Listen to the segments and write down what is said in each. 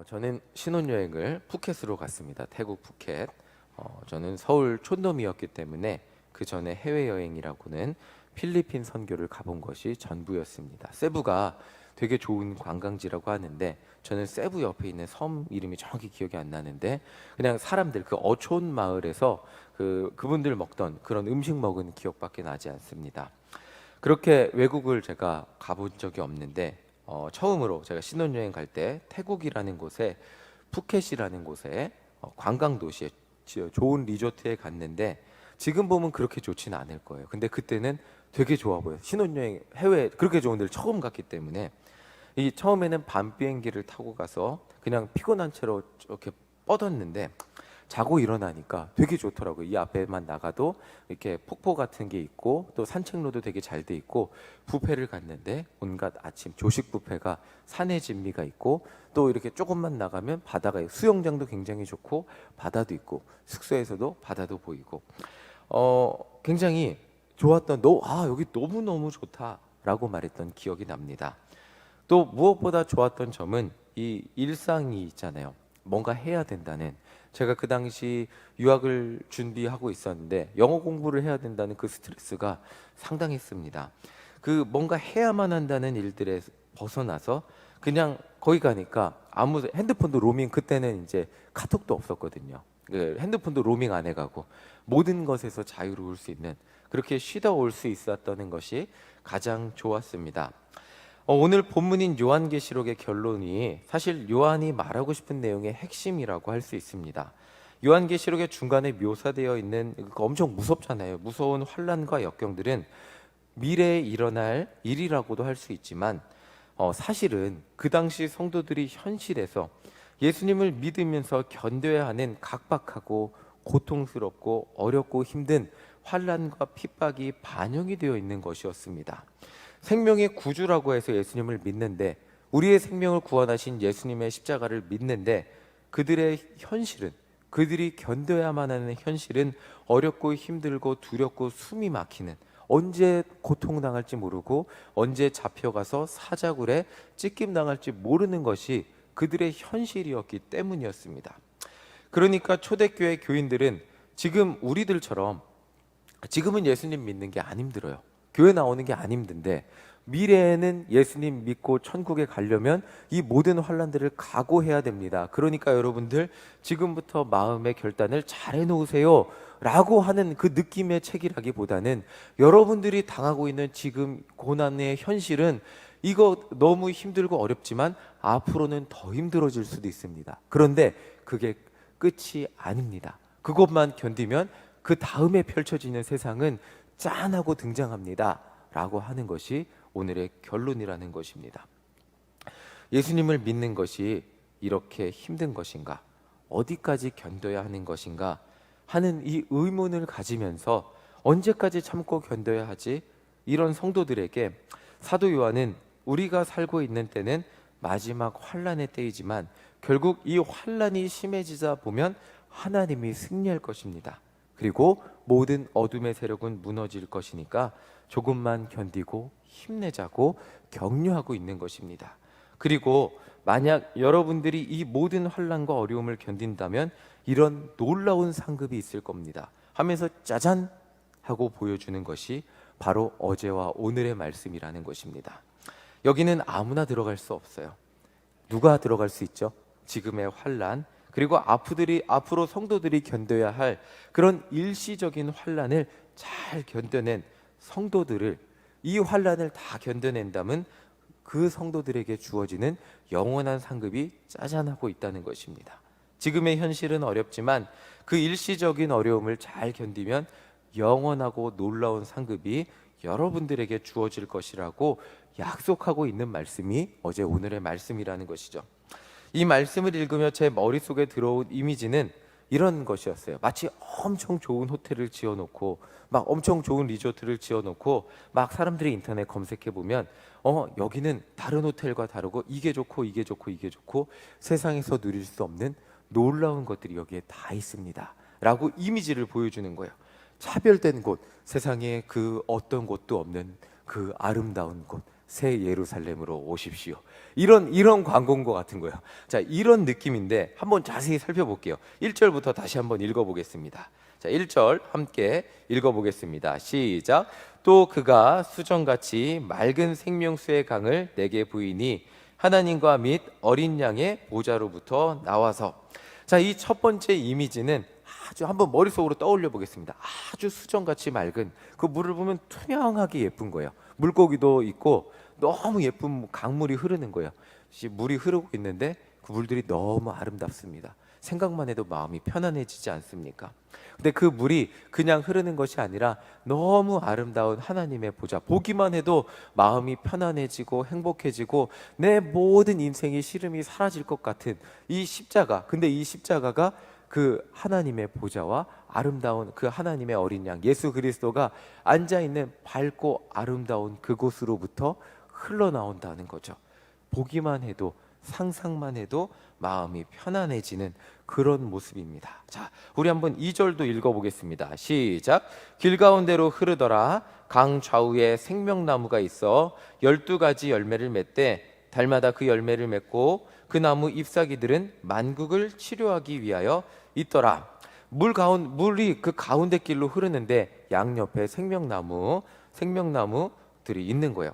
저는 신혼여행을 푸켓으로 갔습니다. 태국 푸켓. 저는 서울 촌놈이었기 때문에 그 전에 해외여행이라고는 필리핀 선교를 가본 것이 전부였습니다. 세부가 되게 좋은 관광지라고 하는데 저는 세부 옆에 있는 섬 이름이 정확히 기억이 안 나는데 그냥 사람들 그 어촌 마을에서 그분들 먹던 그런 음식 먹은 기억밖에 나지 않습니다. 그렇게 외국을 제가 가본 적이 없는데 처음으로 제가 신혼여행 갈 때 태국이라는 곳에 푸켓이라는 곳에 관광 도시에 좋은 리조트에 갔는데 지금 보면 그렇게 좋지는 않을 거예요. 근데 그때는 되게 좋아 보여요. 신혼여행 해외 그렇게 좋은 데를 처음 갔기 때문에 이 처음에는 밤 비행기를 타고 가서 그냥 피곤한 채로 이렇게 뻗었는데 자고 일어나니까 되게 좋더라고요. 이 앞에만 나가도 이렇게 폭포 같은 게 있고 또 산책로도 되게 잘 돼 있고 뷔페를 갔는데 온갖 아침 조식 뷔페가 산의 진미가 있고 또 이렇게 조금만 나가면 바다가 있고 수영장도 굉장히 좋고 바다도 있고 숙소에서도 바다도 보이고 굉장히 좋았던 여기 너무너무 좋다라고 말했던 기억이 납니다. 또 무엇보다 좋았던 점은 이 일상이 있잖아요. 뭔가 해야 된다는 제가 그 당시 유학을 준비하고 있었는데 영어 공부를 해야 된다는 그 스트레스가 상당했습니다. 그 뭔가 해야만 한다는 일들에 벗어나서 그냥 거기 가니까 아무 핸드폰도 로밍 그때는 이제 카톡도 없었거든요. 그 핸드폰도 로밍 안 해가고 모든 것에서 자유로울 수 있는 그렇게 쉬다 올 수 있었다는 것이 가장 좋았습니다. 오늘 본문인 요한계시록의 결론이 사실 요한이 말하고 싶은 내용의 핵심이라고 할 수 있습니다. 요한계시록의 중간에 묘사되어 있는 엄청 무섭잖아요. 무서운 환난과 역경들은 미래에 일어날 일이라고도 할 수 있지만 사실은 그 당시 성도들이 현실에서 예수님을 믿으면서 견뎌야 하는 각박하고 고통스럽고 어렵고 힘든 환난과 핍박이 반영이 되어 있는 것이었습니다. 생명의 구주라고 해서 예수님을 믿는데 우리의 생명을 구원하신 예수님의 십자가를 믿는데 그들의 현실은 그들이 견뎌야만 하는 현실은 어렵고 힘들고 두렵고 숨이 막히는 언제 고통당할지 모르고 언제 잡혀가서 사자굴에 찢김당할지 모르는 것이 그들의 현실이었기 때문이었습니다. 그러니까 초대교회 교인들은 지금 우리들처럼 지금은 예수님 믿는 게 안 힘들어요. 교회 나오는 게 안 힘든데 미래에는 예수님 믿고 천국에 가려면 이 모든 환난들을 각오해야 됩니다. 그러니까 여러분들 지금부터 마음의 결단을 잘 해놓으세요 라고 하는 그 느낌의 책이라기보다는 여러분들이 당하고 있는 지금 고난의 현실은 이거 너무 힘들고 어렵지만 앞으로는 더 힘들어질 수도 있습니다. 그런데 그게 끝이 아닙니다. 그것만 견디면 그 다음에 펼쳐지는 세상은 짠하고 등장합니다 라고 하는 것이 오늘의 결론이라는 것입니다. 예수님을 믿는 것이 이렇게 힘든 것인가? 어디까지 견뎌야 하는 것인가? 하는 이 의문을 가지면서 언제까지 참고 견뎌야 하지? 이런 성도들에게 사도 요한은 우리가 살고 있는 때는 마지막 환난의 때이지만 결국 이 환난이 심해지자 보면 하나님이 승리할 것입니다. 그리고 모든 어둠의 세력은 무너질 것이니까 조금만 견디고 힘내자고 격려하고 있는 것입니다. 그리고 만약 여러분들이 이 모든 환난과 어려움을 견딘다면 이런 놀라운 상급이 있을 겁니다 하면서 짜잔 하고 보여주는 것이 바로 어제와 오늘의 말씀이라는 것입니다. 여기는 아무나 들어갈 수 없어요. 누가 들어갈 수 있죠? 지금의 환난 그리고 앞으로 성도들이 견뎌야 할 그런 일시적인 환난을 잘 견뎌낸 성도들을 이 환난을 다 견뎌낸다면 그 성도들에게 주어지는 영원한 상급이 짜잔하고 있다는 것입니다. 지금의 현실은 어렵지만 그 일시적인 어려움을 잘 견디면 영원하고 놀라운 상급이 여러분들에게 주어질 것이라고 약속하고 있는 말씀이 어제 오늘의 말씀이라는 것이죠. 이 말씀을 읽으며 제 머릿속에 들어온 이미지는 이런 것이었어요. 마치 엄청 좋은 호텔을 지어놓고 막 엄청 좋은 리조트를 지어놓고 막 사람들이 인터넷 검색해보면 여기는 다른 호텔과 다르고 이게 좋고 이게 좋고 이게 좋고 세상에서 누릴 수 없는 놀라운 것들이 여기에 다 있습니다 라고 이미지를 보여주는 거예요. 차별된 곳, 세상에 그 어떤 곳도 없는 그 아름다운 곳, 새 예루살렘으로 오십시오. 이런 광고인 것 같은 거예요. 자, 이런 느낌인데 한번 자세히 살펴볼게요. 1절부터 다시 한번 읽어보겠습니다. 자, 1절 함께 읽어보겠습니다. 시작. 또 그가 수정같이 맑은 생명수의 강을 내게 부이니 하나님과 및 어린 양의 보좌로부터 나와서. 자, 이 첫 번째 이미지는 아주 한번 머릿속으로 떠올려 보겠습니다. 아주 수정같이 맑은 그 물을 보면 투명하게 예쁜 거예요. 물고기도 있고 너무 예쁜 강물이 흐르는 거예요. 물이 흐르고 있는데 그 물들이 너무 아름답습니다. 생각만 해도 마음이 편안해지지 않습니까? 근데 그 물이 그냥 흐르는 것이 아니라 너무 아름다운 하나님의 보좌, 보기만 해도 마음이 편안해지고 행복해지고 내 모든 인생의 시름이 사라질 것 같은 이 십자가. 근데 이 십자가가 그 하나님의 보좌와 아름다운 그 하나님의 어린 양 예수 그리스도가 앉아있는 밝고 아름다운 그곳으로부터 흘러나온다는 거죠. 보기만 해도 상상만 해도 마음이 편안해지는 그런 모습입니다. 자, 우리 한번 2절도 읽어보겠습니다. 시작. 길 가운데로 흐르더라. 강 좌우에 생명나무가 있어 12가지 열매를 맺되 달마다 그 열매를 맺고 그 나무 잎사귀들은 만국을 치료하기 위하여 있더라. 물이 그 가운데 길로 흐르는데 양옆에 생명나무들이 있는 거예요.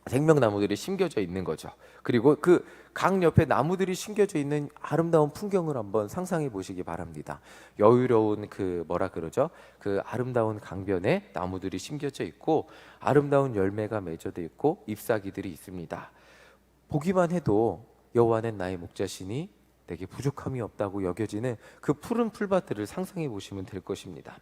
생명나무들이 심겨져 있는 거죠. 그리고 그 강 옆에 나무들이 심겨져 있는 아름다운 풍경을 한번 상상해 보시기 바랍니다. 여유로운 그 아름다운 강변에 나무들이 심겨져 있고 아름다운 열매가 맺어져 있고 잎사귀들이 있습니다. 보기만 해도 여호와는 나의 목자시니 내게 부족함이 없다고 여겨지는 그 푸른 풀밭들을 상상해 보시면 될 것입니다.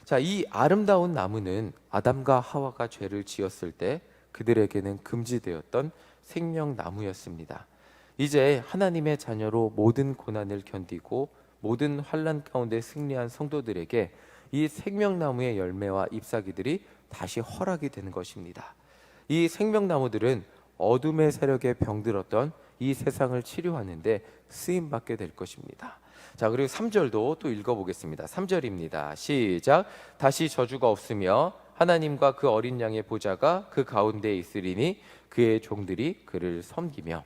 자, 이 아름다운 나무는 아담과 하와가 죄를 지었을 때 그들에게는 금지되었던 생명나무였습니다. 이제 하나님의 자녀로 모든 고난을 견디고 모든 환난 가운데 승리한 성도들에게 이 생명나무의 열매와 잎사귀들이 다시 허락이 되는 것입니다. 이 생명나무들은 어둠의 세력에 병들었던 이 세상을 치료하는데 쓰임받게 될 것입니다. 자, 그리고 3절도 또 읽어보겠습니다. 3절입니다. 시작. 다시 저주가 없으며 하나님과 그 어린 양의 보좌가 그 가운데에 있으리니 그의 종들이 그를 섬기며.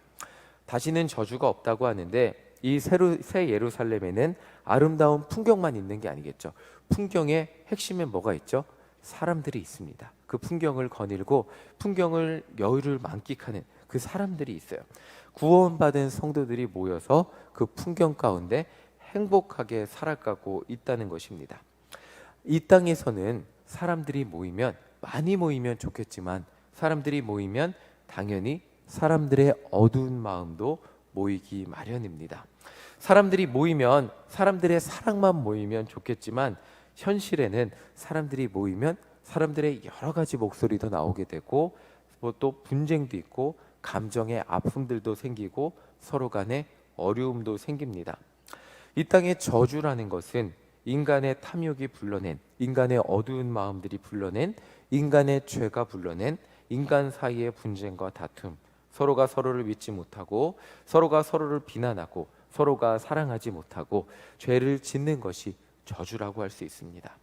다시는 저주가 없다고 하는데 이 새 예루살렘에는 아름다운 풍경만 있는 게 아니겠죠. 풍경의 핵심에 뭐가 있죠? 사람들이 있습니다. 그 풍경을 거닐고 풍경을 여유를 만끽하는 그 사람들이 있어요. 구원받은 성도들이 모여서 그 풍경 가운데 행복하게 살아가고 있다는 것입니다. 이 땅에서는 사람들이 많이 모이면 좋겠지만 사람들이 모이면 당연히 사람들의 어두운 마음도 모이기 마련입니다. 사람들의 사랑만 모이면 좋겠지만 현실에는 사람들이 모이면 사람들의 여러 가지 목소리도 나오게 되고 또 분쟁도 있고 감정의 아픔들도 생기고 서로 간에 어려움도 생깁니다. 이 땅의 저주라는 것은 인간의 탐욕이 불러낸, 인간의 어두운 마음들이 불러낸, 인간의 죄가 불러낸 인간 사이의 분쟁과 다툼, 서로가 서로를 믿지 못하고 서로가 서로를 비난하고 서로가 사랑하지 못하고 죄를 짓는 것이 저주라고 할 수 있습니다.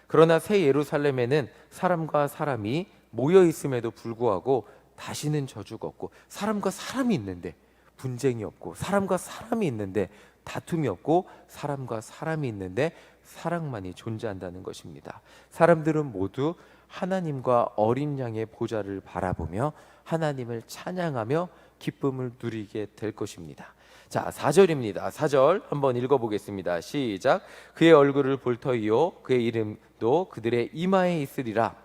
그러나 새 예루살렘에는 사람과 사람이 모여 있음에도 불구하고 다시는 저주가 없고 사람과 사람이 있는데 분쟁이 없고 사람과 사람이 있는데 다툼이 없고 사람과 사람이 있는데 사랑만이 존재한다는 것입니다. 사람들은 모두 하나님과 어린 양의 보좌를 바라보며 하나님을 찬양하며 기쁨을 누리게 될 것입니다. 자, 4절입니다. 4절 한번 읽어보겠습니다. 시작. 그의 얼굴을 볼 터이요 그의 이름도 그들의 이마에 있으리라.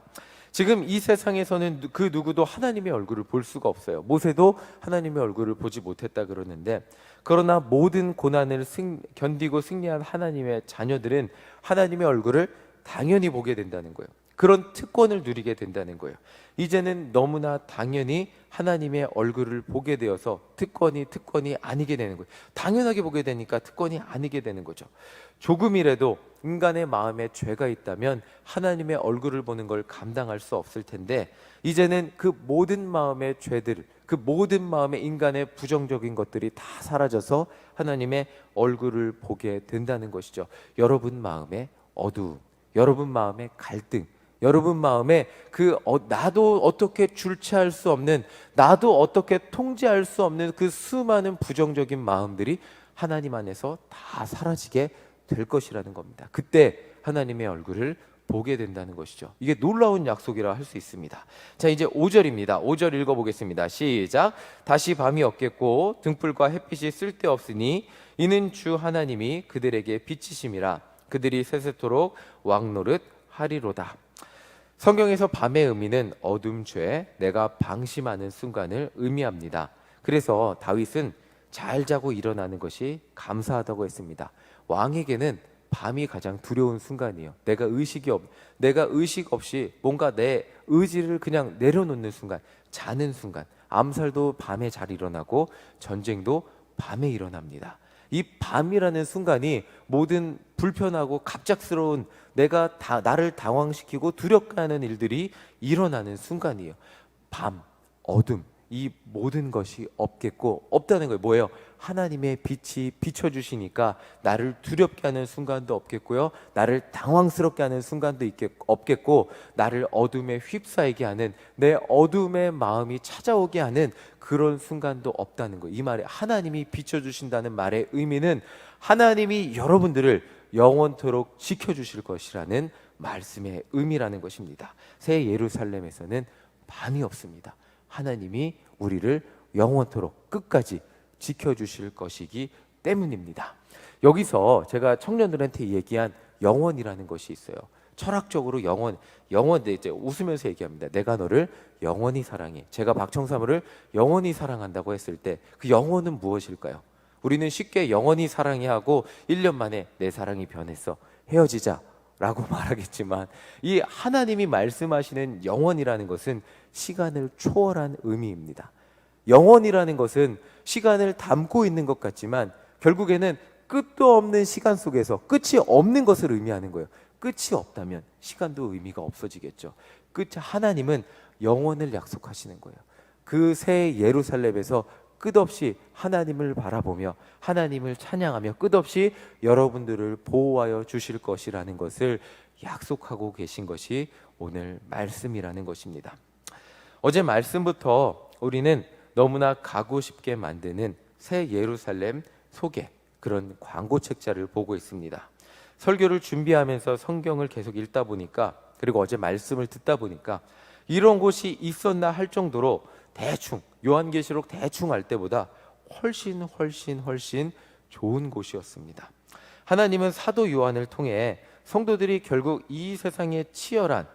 지금 이 세상에서는 그 누구도 하나님의 얼굴을 볼 수가 없어요. 모세도 하나님의 얼굴을 보지 못했다 그러는데, 그러나 모든 고난을 견디고 승리한 하나님의 자녀들은 하나님의 얼굴을 당연히 보게 된다는 거예요. 그런 특권을 누리게 된다는 거예요. 이제는 너무나 당연히 하나님의 얼굴을 보게 되어서 특권이 아니게 되는 거예요. 당연하게 보게 되니까 특권이 아니게 되는 거죠. 조금이라도 인간의 마음에 죄가 있다면 하나님의 얼굴을 보는 걸 감당할 수 없을 텐데, 이제는 그 모든 마음의 죄들, 그 모든 마음의 인간의 부정적인 것들이 다 사라져서 하나님의 얼굴을 보게 된다는 것이죠. 여러분 마음의 어두움, 여러분 마음의 갈등, 여러분 마음에 나도 어떻게 주체할 수 없는, 나도 어떻게 통제할 수 없는 그 수많은 부정적인 마음들이 하나님 안에서 다 사라지게 될 것이라는 겁니다. 그때 하나님의 얼굴을 보게 된다는 것이죠. 이게 놀라운 약속이라 할 수 있습니다. 자, 이제 5절입니다. 5절 읽어보겠습니다. 시작. 다시 밤이 없겠고 등불과 햇빛이 쓸데없으니 이는 주 하나님이 그들에게 빛이심이라. 그들이 세세토록 왕노릇 하리로다. 성경에서 밤의 의미는 어둠, 죄, 내가 방심하는 순간을 의미합니다. 그래서 다윗은 잘 자고 일어나는 것이 감사하다고 했습니다. 왕에게는 밤이 가장 두려운 순간이에요. 내가 의식 없이 뭔가 내 의지를 그냥 내려놓는 순간, 자는 순간. 암살도 밤에 잘 일어나고 전쟁도 밤에 일어납니다. 이 밤이라는 순간이 모든 불편하고 갑작스러운, 나를 당황시키고 두렵게 하는 일들이 일어나는 순간이에요. 밤, 어둠, 이 모든 것이 없겠고, 없다는 거예요. 뭐예요? 하나님의 빛이 비춰주시니까 나를 두렵게 하는 순간도 없겠고요, 나를 당황스럽게 하는 순간도 없겠고, 나를 어둠에 휩싸이게 하는, 내 어둠의 마음이 찾아오게 하는 그런 순간도 없다는 거예요. 이 말에 하나님이 비춰주신다는 말의 의미는 하나님이 여러분들을 영원토록 지켜주실 것이라는 말씀의 의미라는 것입니다. 새 예루살렘에서는 밤이 없습니다. 하나님이 우리를 영원토록 끝까지 지켜주실 것이기 때문입니다. 여기서 제가 청년들한테 얘기한 영원이라는 것이 있어요. 철학적으로 영원 이제 웃으면서 얘기합니다. 내가 너를 영원히 사랑해. 제가 박청사무를 영원히 사랑한다고 했을 때 그 영원은 무엇일까요? 우리는 쉽게 영원히 사랑해 하고 1년 만에 내 사랑이 변했어, 헤어지자 라고 말하겠지만, 이 하나님이 말씀하시는 영원이라는 것은 시간을 초월한 의미입니다. 영원이라는 것은 시간을 담고 있는 것 같지만 결국에는 끝도 없는 시간 속에서 끝이 없는 것을 의미하는 거예요. 끝이 없다면 시간도 의미가 없어지겠죠. 하나님은 영원을 약속하시는 거예요. 그 새 예루살렘에서 끝없이 하나님을 바라보며 하나님을 찬양하며 끝없이 여러분들을 보호하여 주실 것이라는 것을 약속하고 계신 것이 오늘 말씀이라는 것입니다. 어제 말씀부터 우리는 너무나 가고 싶게 만드는 새 예루살렘 소개, 그런 광고 책자를 보고 있습니다. 설교를 준비하면서 성경을 계속 읽다 보니까, 그리고 어제 말씀을 듣다 보니까 이런 곳이 있었나 할 정도로 대충 요한계시록 대충 알 때보다 훨씬 좋은 곳이었습니다. 하나님은 사도 요한을 통해 성도들이 결국 이 세상의 치열한,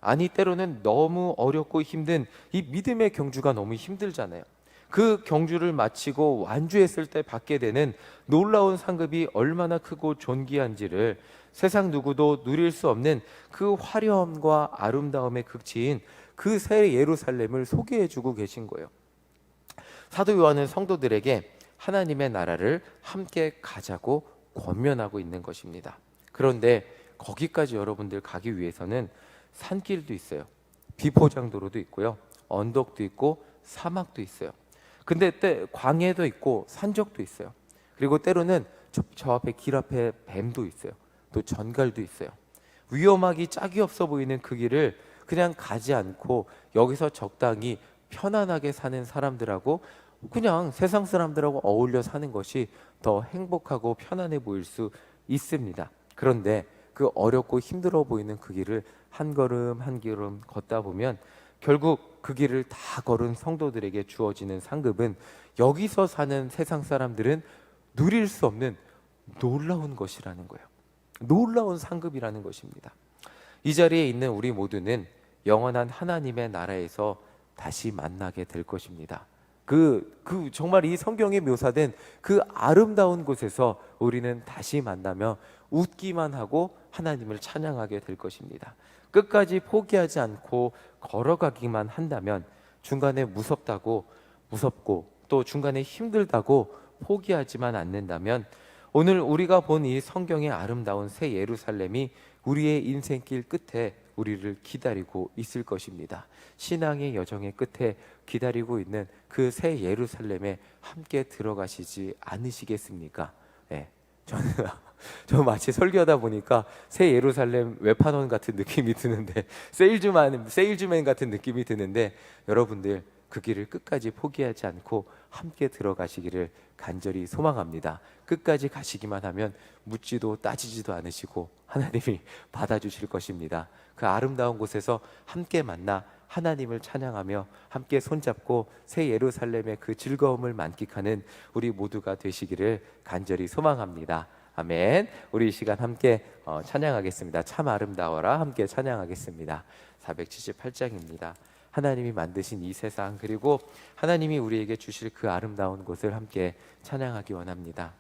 아니 때로는 너무 어렵고 힘든 이 믿음의 경주가 너무 힘들잖아요. 그 경주를 마치고 완주했을 때 받게 되는 놀라운 상급이 얼마나 크고 존귀한지를 세상 누구도 누릴 수 없는 그 화려함과 아름다움의 극치인 그 새 예루살렘을 소개해주고 계신 거예요. 사도 요한은 성도들에게 하나님의 나라를 함께 가자고 권면하고 있는 것입니다. 그런데 거기까지 여러분들 가기 위해서는 산길도 있어요. 비포장도로도 있고요, 언덕도 있고 사막도 있어요. 근데 광야도 있고 산적도 있어요. 그리고 때로는 저 앞에 길 앞에 뱀도 있어요. 또 전갈도 있어요. 위험하기 짝이 없어 보이는 그 길을 그냥 가지 않고 여기서 적당히 편안하게 사는 사람들하고, 그냥 세상 사람들하고 어울려 사는 것이 더 행복하고 편안해 보일 수 있습니다. 그런데 그 어렵고 힘들어 보이는 그 길을 한 걸음 한 걸음 걷다 보면 결국 그 길을 다 걸은 성도들에게 주어지는 상급은 여기서 사는 세상 사람들은 누릴 수 없는 놀라운 것이라는 거예요. 놀라운 상급이라는 것입니다. 이 자리에 있는 우리 모두는 영원한 하나님의 나라에서 다시 만나게 될 것입니다. 정말 이 성경에 묘사된 그 아름다운 곳에서 우리는 다시 만나며 웃기만 하고 하나님을 찬양하게 될 것입니다. 끝까지 포기하지 않고 걸어가기만 한다면, 중간에 무섭고 또 중간에 힘들다고 포기하지만 않는다면, 오늘 우리가 본 이 성경의 아름다운 새 예루살렘이 우리의 인생길 끝에 우리를 기다리고 있을 것입니다. 신앙의 여정의 끝에 기다리고 있는 그 새 예루살렘에 함께 들어가시지 않으시겠습니까? 네, 저는 저 마치 설교하다 보니까 새 예루살렘 외판원 같은 느낌이 드는데 세일즈맨 같은 느낌이 드는데 여러분들 그 길을 끝까지 포기하지 않고 함께 들어가시기를 간절히 소망합니다. 끝까지 가시기만 하면 묻지도 따지지도 않으시고 하나님이 받아주실 것입니다. 그 아름다운 곳에서 함께 만나 하나님을 찬양하며 함께 손잡고 새 예루살렘의 그 즐거움을 만끽하는 우리 모두가 되시기를 간절히 소망합니다. 아멘. 우리 이 시간 함께 찬양하겠습니다. 참 아름다워라 함께 찬양하겠습니다. 478장입니다. 하나님이 만드신 이 세상 그리고 하나님이 우리에게 주실 그 아름다운 곳을 함께 찬양하기 원합니다.